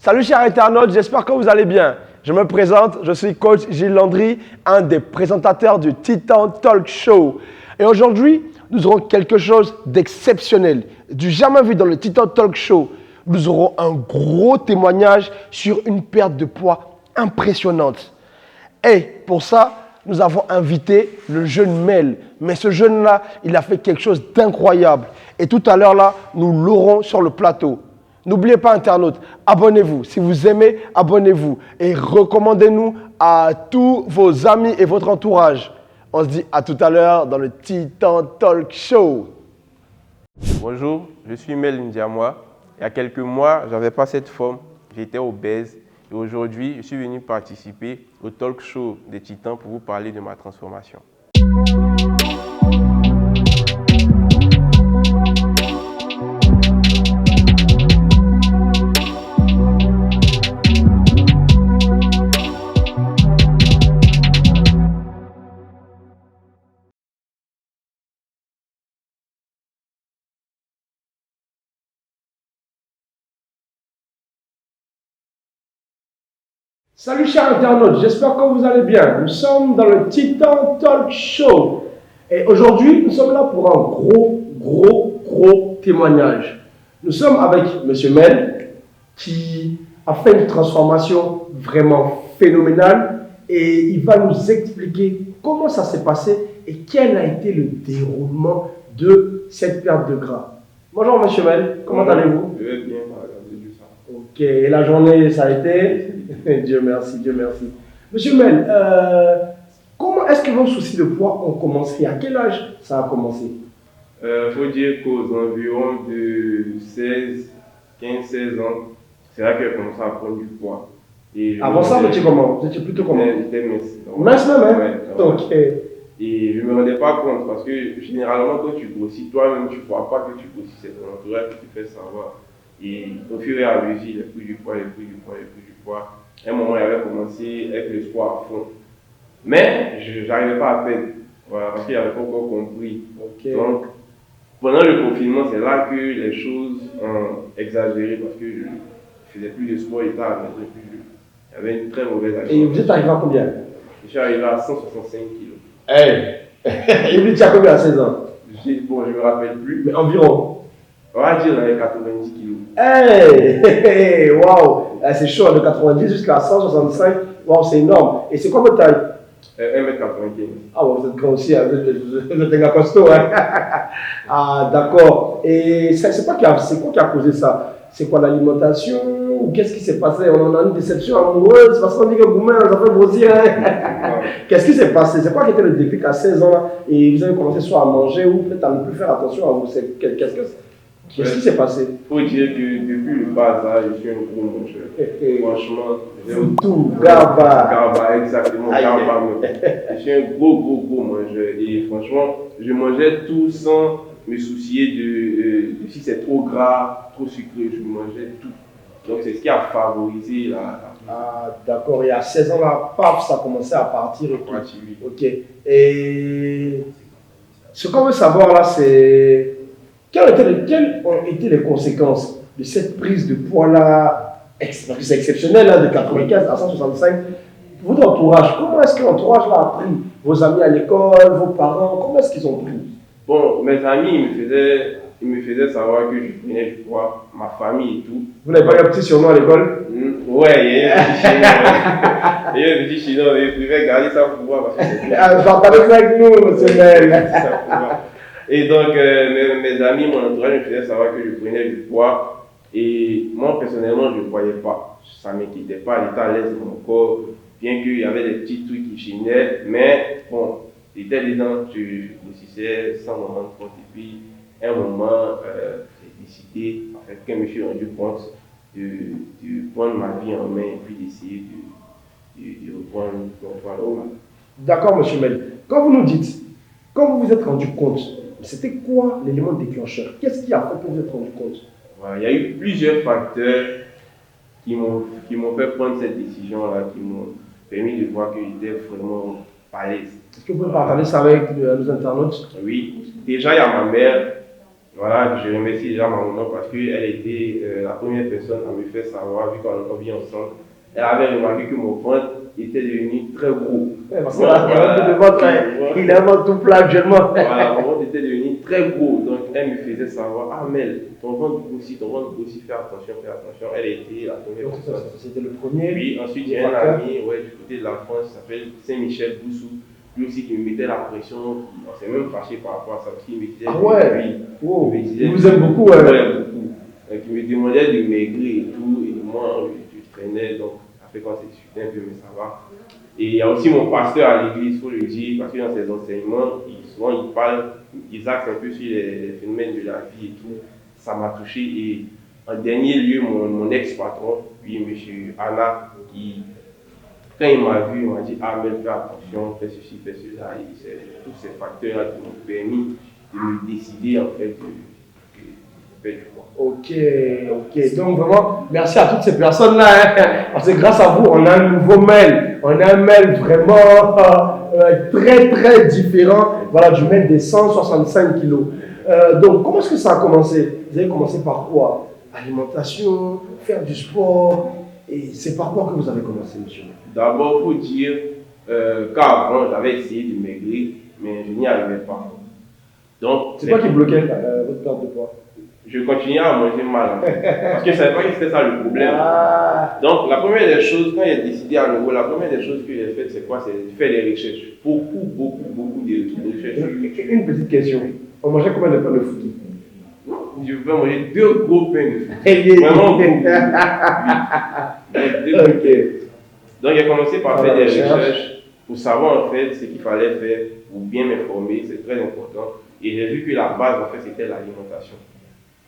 Salut chers internautes, j'espère que vous allez bien. Je me présente, je suis coach Gilles Landry, un des présentateurs du Titan Talk Show. Et aujourd'hui, nous aurons quelque chose d'exceptionnel, du jamais vu dans le Titan Talk Show. Nous aurons un gros témoignage sur une perte de poids impressionnante. Et pour ça, nous avons invité le jeune Mel. Mais ce jeune-là, il a fait quelque chose d'incroyable. Et tout à l'heure, là, nous l'aurons sur le plateau. N'oubliez pas, internautes, abonnez-vous. Si vous aimez, abonnez-vous. Et recommandez-nous à tous vos amis et votre entourage. On se dit à tout à l'heure dans le Titan Talk Show. Bonjour, je suis Mel Ndiamwa. Il y a quelques mois, je n'avais pas cette forme. J'étais obèse. Et aujourd'hui, je suis venu participer au talk show des Titans pour vous parler de ma transformation. Salut chers internautes, j'espère que vous allez bien. Nous sommes dans le Titan Talk Show. Et aujourd'hui, nous sommes là pour un gros témoignage. Nous sommes avec M. Mel qui a fait une transformation vraiment phénoménale et il va nous expliquer comment ça s'est passé et quel a été le déroulement de cette perte de gras. Bonjour M. Mel, comment allez-vous? Je vais bien, regardez ça. Ok, et la journée, ça a été? Dieu merci, Dieu merci. Monsieur Mel, comment est-ce que vos soucis de poids ont commencé? À quel âge ça a commencé? Faut dire qu'aux environs de 15-16 ans, c'est là que j'ai commencé à prendre du poids. Avant ça, vous étiez comment? Vous étiez plutôt comment? J'étais mince. Mince même, hein? Ouais, Ok. Et je ne me rendais pas compte parce que généralement, quand tu grossis, toi-même, tu ne crois pas que tu grossis, c'est ton entourage qui te fait savoir. Et au fur et à mesure, j'ai pris du poids. À un moment, il avait commencé avec le sport à fond. Mais je n'arrivais pas à peine, voilà, parce qu'il n'avait pas encore compris. Ok. Donc, pendant le confinement, c'est là que les choses ont exagéré parce que je ne faisais plus de sport et tard, il y avait une très mauvaise action. Et vous êtes arrivé à combien? Je suis arrivé à 165 kilos. Hey. Et vous étiez à combien à 16 ans? Bon, je ne me rappelle plus. Mais environ. On va dire dans les 90 kilos. Hey! Waouh! C'est chaud, de 90 jusqu'à 165. Waouh, c'est énorme. Et c'est quoi votre taille? 1m95. Ah ouais, vous êtes grand aussi, hein. Vous êtes un gars costaud, hein? Ah, d'accord. Et c'est quoi qui a causé ça? C'est quoi l'alimentation? Ou qu'est-ce qui s'est passé? On a une déception amoureuse parce qu'on dit que vous-même, ça fait grossir, hein? Qu'est-ce qui s'est passé? C'est quoi qui était le déclic à 16 ans là? Et vous avez commencé soit à manger ou peut-être à ne plus faire attention à vous. Qu'est-ce qui s'est passé? Il faut dire que depuis le bas âge, je suis un gros mangeur. Franchement, j'aime tout. Garba. Garba, exactement. Garba. Je suis un gros mangeur. Et franchement, je mangeais tout sans me soucier de si c'est trop gras, trop sucré. Je mangeais tout. Donc c'est ce qui a favorisé la. Ah, d'accord. Et à 16 ans là, paf, ça a commencé à partir et tout. Oui. Ok. Et ce qu'on veut savoir là, c'est quelles ont été les conséquences de cette prise de poids-là, c'est exceptionnel, hein, de 95 à 165. Votre entourage, comment est-ce que l'entourage l'a appris? Vos amis à l'école, vos parents, comment est-ce qu'ils ont pris? Bon, mes amis, ils me faisaient savoir que je prenais du poids, ma famille et tout. Vous n'avez pas eu un petit surnom à l'école? Ouais, il y a un petit chinois, mais je préfère garder ça pour moi parce que c'est partagez ça avec nous, monsieur Mel. Et donc, mes amis, mon entourage me faisaient savoir que je prenais du poids. Et moi, personnellement, je ne croyais pas. Ça ne m'inquiétait pas, j'étais à l'aise dans mon corps. Bien qu'il y avait des petits trucs qui chignaient. Mais bon, j'étais dedans, je réussissais sans m'en rendre compte. Et puis, à un moment, j'ai décidé, en fait, quand je me suis rendu compte, de prendre ma vie en main et puis d'essayer de reprendre mon poids normal. D'accord, monsieur Mel. Quand vous nous dites, quand vous vous êtes rendu compte, c'était quoi l'élément déclencheur? Qu'est-ce qui a fait que vous vous êtes rendu compte? Voilà, il y a eu plusieurs facteurs qui m'ont fait prendre cette décision-là, qui m'ont permis de voir que j'étais vraiment à l'aise. Est-ce que vous pouvez partager ça avec nos internautes? Oui, déjà il y a ma mère Voilà, je remercie déjà ma maman parce qu'elle était la première personne à me faire savoir, vu qu'on vit ensemble. Elle avait remarqué que mon ventre était devenu très gros. Ouais, parce que là, il invente tout plat actuellement. Voilà, mon ventre était devenu très gros. Donc elle me faisait savoir, ah Mel, ton ventre grossit, fais attention, fais attention. Elle était la première personne. C'était le premier. Puis ensuite, il y a un ami ouais, du côté de la France qui s'appelle Saint-Michel Boussou. Lui aussi qui me mettait la pression, on s'est même fâché par rapport à ça parce qu'il me disait. Ah ouais, lui, wow. Il vous aime beaucoup, ouais. Beaucoup. Donc il me demandait de maigrir et tout, et moi je traînais, donc après quand c'est discuté un peu, mais ça va. Et il y a aussi mon pasteur à l'église, il faut le dire, parce que dans ses enseignements, souvent il parle, il axe un peu sur les phénomènes de la vie et tout, ça m'a touché. Et en dernier lieu, mon ex-patron, puis M. Anna, qui quand il m'a vu, il m'a dit, ah, mais fais attention, fais ceci, fais cela. Et c'est tous ces facteurs-là qui m'ont permis de me décider, en fait, de faire du poids. Ok. Donc, vraiment, merci à toutes ces personnes-là. Hein, parce que grâce à vous, on a un nouveau mail. On a un mail vraiment très, très différent. Voilà, du mail des 165 kilos. Donc, comment est-ce que ça a commencé? Vous avez commencé par quoi? Alimentation, faire du sport. Et c'est par quoi que vous avez commencé, monsieur? D'abord, il faut dire qu'avant, j'avais essayé de maigrir, mais je n'y arrivais pas. Donc, c'est quoi qui bloquait votre perte de poids? Je continuais à manger mal, en fait, parce que je ne savais pas que c'était ça le problème. Donc, la première des choses, quand j'ai décidé à nouveau, la première des choses que j'ai faites, c'est quoi? C'est de faire des recherches. Beaucoup de recherches. Une petite question. On mangeait combien de pains de foutu? Je peux manger 2 gros pains de foutu. Vraiment beaucoup. Donc, j'ai commencé par faire des recherches pour savoir en fait ce qu'il fallait faire pour bien m'informer, c'est très important. Et j'ai vu que la base en fait c'était l'alimentation.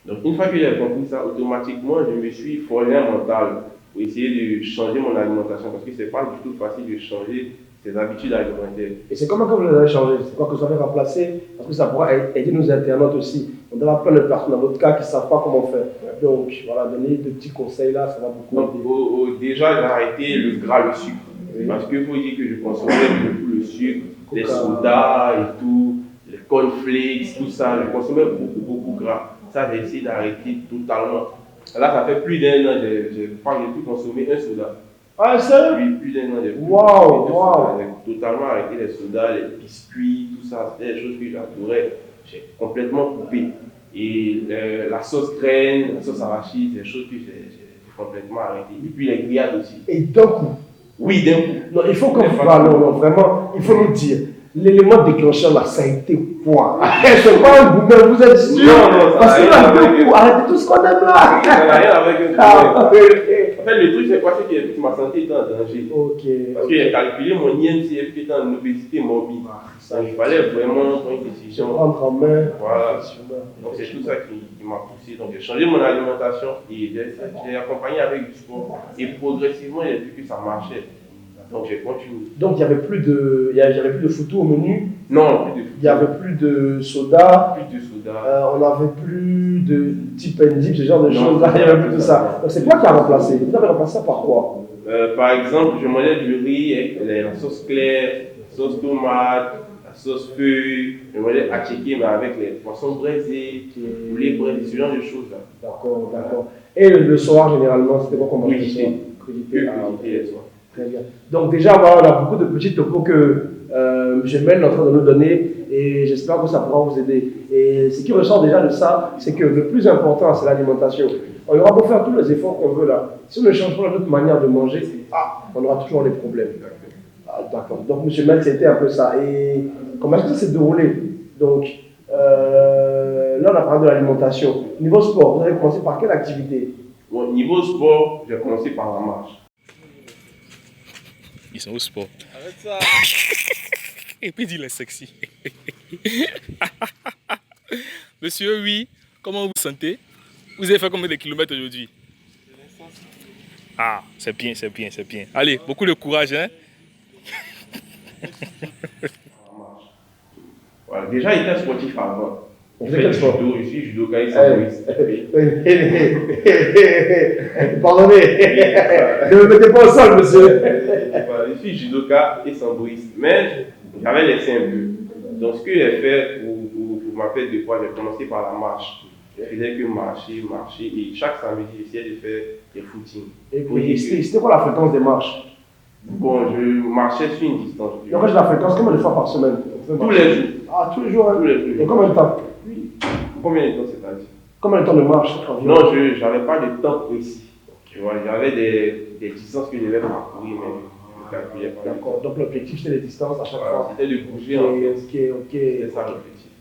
Donc, une fois que j'ai compris ça, automatiquement je me suis forgé un mental pour essayer de changer mon alimentation parce que c'est pas du tout facile de changer ses habitudes alimentaires. Et c'est comment que vous les avez changé? C'est quoi que vous avez remplacé? Parce que ça pourra aider nos internautes aussi. On doit avoir plein de personnes dans votre cas qui ne savent pas comment faire. Donc, voilà, donner de petits conseils là, ça va beaucoup aider. Déjà, j'ai arrêté le gras, le sucre. Oui. Parce qu'il faut dire que je consommais beaucoup le sucre, les sodas et tout, les cornflakes, tout ça. Je consommais beaucoup de gras. Ça, j'ai essayé d'arrêter totalement. Là, ça fait plus d'1 an, j'ai plus consommé un soda. Ah, sérieux? Oui, plus d'1 an, j'ai totalement arrêté les sodas, les biscuits, tout ça. C'était des choses que j'adorais. J'ai complètement coupé. Et la sauce graine, la sauce arachide, c'est des choses que j'ai complètement arrêté. Et puis les grillades aussi. Et d'un coup? Oui, d'un coup. Non, il faut qu'on vous parle, non, vraiment, il faut nous dire. L'élément déclencheur là, ça a été quoi? C'est pas un goût, mais vous êtes sûr? Non, parce que là, d'un coup, arrêtez tout ce qu'on aime là. Ça n'a rien avec un goût. En fait, le truc, c'est quoi? C'est que ma santé était en danger. Parce que j'ai calculé mon IMCF qui était en obésité morbide. Donc, il fallait vraiment prendre une décision. Prendre en main. Voilà. Donc, c'est tout ça qui m'a poussé. Donc, j'ai changé mon alimentation et j'ai accompagné avec du sport. Et progressivement, j'ai vu que ça marchait. Donc, j'ai continué. Donc, il n'y avait plus de foutu au menu? Non, plus de foutu. Il n'y avait plus de soda? Plus de soda. On n'avait plus de type dip, ce genre de choses. Là, il n'y avait plus de ça. Donc, c'est quoi qui a remplacé? Vous avez remplacé ça par quoi? Par exemple, je mangeais du riz avec la sauce claire, la sauce tomate, la sauce feuille. Je mangeais attiqué, mais avec les poissons braisés, les poulets braisés, ce genre de choses-là. D'accord. Et le soir, généralement, c'était quoi qu'on mangeait le soir? Crudité le soir. Très bien. Donc déjà, voilà, on a beaucoup de petits topos que M. Mel est en train de nous donner et j'espère que ça pourra vous aider. Et ce qui ressort déjà de ça, c'est que le plus important, c'est l'alimentation. On aura beau faire tous les efforts qu'on veut là. Si on ne change pas notre manière de manger, on aura toujours des problèmes. D'accord. Donc M. Mel, c'était un peu ça. Et comment est-ce que ça s'est déroulé? Donc là, on a parlé de l'alimentation. Niveau sport, vous avez commencé par quelle activité? Bon, niveau sport, j'ai commencé par la marche. Ils sont au sport. Arrête ça. Et puis il est sexy. Monsieur, oui, comment vous vous sentez? Vous avez fait combien de kilomètres aujourd'hui? Ah, c'est bien. Allez, beaucoup de courage, hein? Voilà, déjà, il était sportif avant. On fait quel sport? Je suis judoka et samboïste. Pardonnez, ne me mettez pas au sol, monsieur. Je suis judoka et samboïste, mais j'avais laissé un peu. Donc, ce que j'ai fait pour ma perte de poids, j'ai commencé par la marche. Je faisais que marcher, marcher, et chaque samedi, j'essayais de faire des footings. Et c'était quoi la fréquence des marches? Bon, je marchais sur une distance. Et après, j'ai la fréquence combien de fois par semaine? Tous les jours. Ah, tous les jours, hein? Tous les jours. Et combien de temps? Oui. Combien de temps c'est-à-dire? Combien de temps de marche? Non, je n'avais pas de temps précis. Tu vois, j'avais des distances que je devais parcourir, mais je ne calculais pas. D'accord, donc l'objectif c'était les distances à chaque fois. C'était de bouger en fait. Ok. C'était ça l'objectif.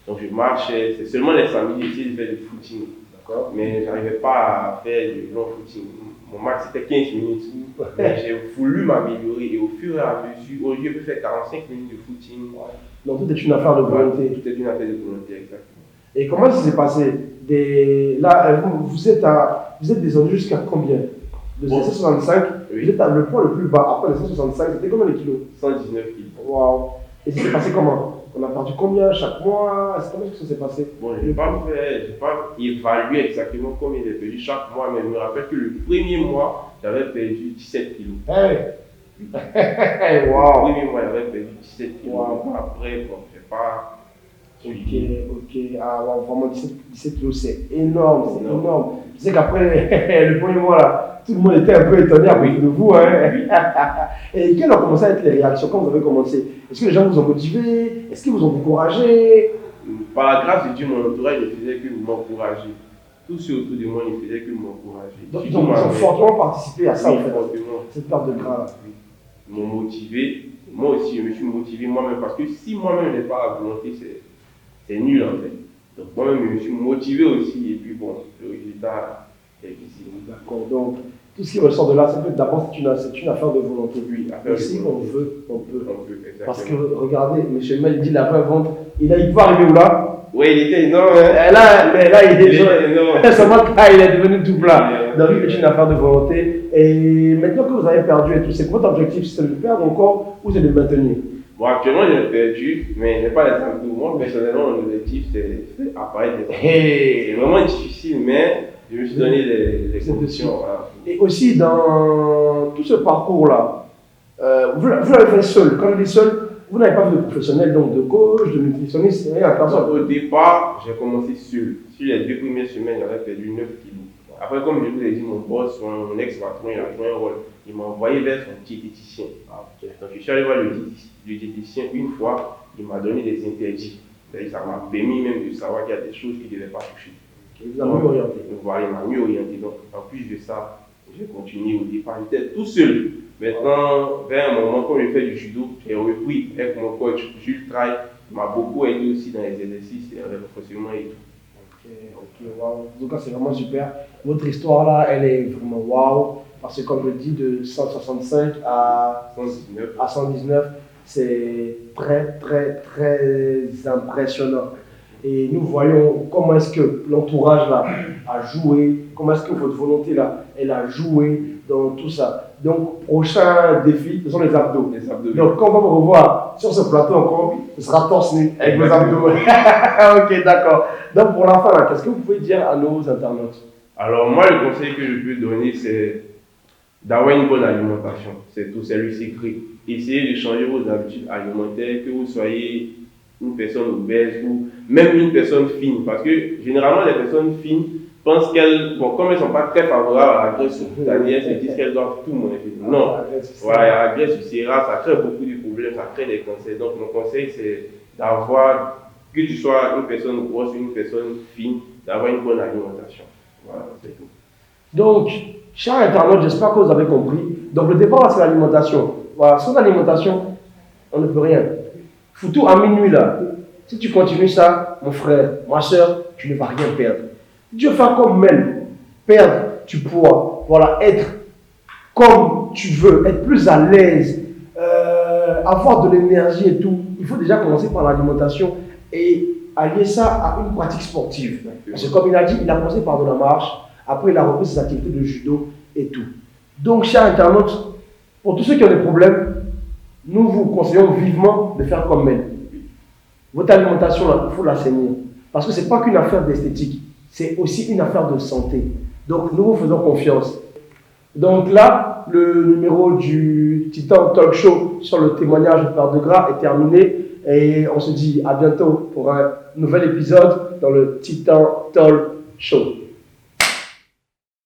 Donc je marchais, c'est seulement les samedis que j'essayais de faire du footing. D'accord. Mais je n'arrivais pas à faire du long footing. Mon max c'était 15 minutes. Mais j'ai voulu m'améliorer et au fur et à mesure, aujourd'hui je peux faire 45 minutes de footing. Donc tout est une affaire de volonté. Tout est une affaire de volonté, exactement. Et comment ça s'est passé? Là, vous êtes descendu jusqu'à combien? De 165, Oui. vous êtes à le point le plus bas. Après les 165, c'était combien de kilos? 119 kilos. Waouh! Et ça s'est passé comment? On a perdu combien chaque mois? Comment est-ce que ça s'est passé? Bon, je n'ai pas évalué exactement combien j'ai perdu chaque mois, mais je me rappelle que le premier mois, j'avais perdu 17 kilos. Hey! Waouh! Le premier mois, j'avais perdu 17 kilos. Wow. Après, bon, je n'ai pas. Ok. Ah, wow, vraiment 17 kilos, c'est énorme, c'est énorme. Tu sais qu'après le premier mois là, tout le monde était un peu étonné à cause de vous. Hein? Et quelles ont commencé à être les réactions quand vous avez commencé? Est-ce que les gens vous ont motivé? Est-ce qu'ils vous ont découragé? Par la grâce de Dieu, mon entourage ne faisait que m'encourager. Tous ceux autour de moi ne faisaient que m'encourager. Donc ils ont fortement participé à ça en fait, fortement. cette perte de gras. Ils m'ont motivé. Moi aussi, je me suis motivé moi-même parce que si moi-même je n'ai pas la volonté, c'est nul en fait. Donc moi-même, je me suis motivé aussi et puis bon, le résultat est ici. D'accord, donc tout ce qui ressort de là, c'est que d'abord c'est une affaire de volonté. Oui, Et si on veut, on peut. Exactement. Parce que regardez, M. Mel dit la vraie vente, il peut arriver où là? Oui, il était énorme. Mais là, il est déjà énorme. seulement là, il est devenu tout plat. Donc, c'est une affaire de volonté. Et maintenant que vous avez perdu et tout, c'est votre objectif? C'est de le perdre encore ou c'est de le maintenir? Bon, actuellement, j'ai perdu, mais je n'ai pas les abdos. Moi, personnellement, mon objectif, c'est apparaître des abdos. C'est vraiment difficile, mais je me suis donné les conditions. Voilà. Et aussi, dans tout ce parcours-là, vous l'avez fait seul. Quand je dis seul, vous n'avez pas vu de professionnel, donc de coach, de nutritionniste, rien à personne. Au départ, j'ai commencé seul. Sur les 2 premières semaines, j'avais perdu 9 kilos. Après, comme je vous l'ai dit, mon boss, mon ex-patron, il a joué un rôle. Il m'a envoyé vers son diététicien. Donc, je suis allé voir le diététicien une fois. Il m'a donné des interdits. Ça m'a permis même de savoir qu'il y a des choses qu'il ne devait pas toucher. Il vous a mieux orienté. Voilà, il m'a mieux orienté. Donc, en plus de ça, j'ai continué au départ. J'étais tout seul. Maintenant, vers un moment, quand je fais du judo, j'ai repris avec mon coach Jules Trail. Il m'a beaucoup aidé aussi dans les exercices et le fonctionnement et tout. Ok, waouh. En tout cas, c'est vraiment super. Votre histoire là, elle est vraiment waouh. Parce que, comme je dis, de 165 à 119, c'est très, très, très impressionnant. Et nous voyons comment est-ce que l'entourage là a joué, comment est-ce que votre volonté là, elle a joué dans tout ça. Donc, prochain défi, ce sont les abdos. Donc, quand on va me revoir sur ce plateau encore, ce sera torse nu avec vos abdos. Ok, d'accord. Donc, pour la fin, là, qu'est-ce que vous pouvez dire à nos internautes? Alors, moi, le conseil que je peux donner, c'est d'avoir une bonne alimentation. C'est tout, c'est le secret. Essayez de changer vos habitudes alimentaires, que vous soyez une personne obèse ou même une personne fine. Parce que généralement, les personnes fines pensent qu'elles, bon, comme elles ne sont pas très favorables à la graisse cutanée, elles se disent qu'elles doivent tout manger. Non, voilà, la graisse viscérale, ça crée beaucoup de problèmes, ça crée des cancers. Donc, mon conseil, c'est d'avoir, que tu sois une personne grosse ou une personne fine, d'avoir une bonne alimentation. Voilà, c'est tout. Donc, chers internautes, j'espère que vous avez compris. Donc, le départ, c'est l'alimentation. Voilà, sans alimentation, on ne peut rien. Foutu à minuit là. Si tu continues ça, mon frère, ma soeur, tu ne vas rien perdre. Si tu veux faire comme Mel, perdre du poids, voilà, être comme tu veux, être plus à l'aise, avoir de l'énergie et tout, il faut déjà commencer par l'alimentation et allier ça à une pratique sportive. Parce que comme il a dit, il a commencé par de la marche, après il a repris ses activités de judo et tout. Donc, chers internautes, pour tous ceux qui ont des problèmes, nous vous conseillons vivement de faire comme Mel. Votre alimentation, là, il faut l'assainir. Parce que ce n'est pas qu'une affaire d'esthétique, c'est aussi une affaire de santé. Donc, nous vous faisons confiance. Donc là, le numéro du Titan Talk Show sur le témoignage de perte de gras est terminé. Et on se dit à bientôt pour un nouvel épisode dans le Titan Talk Show.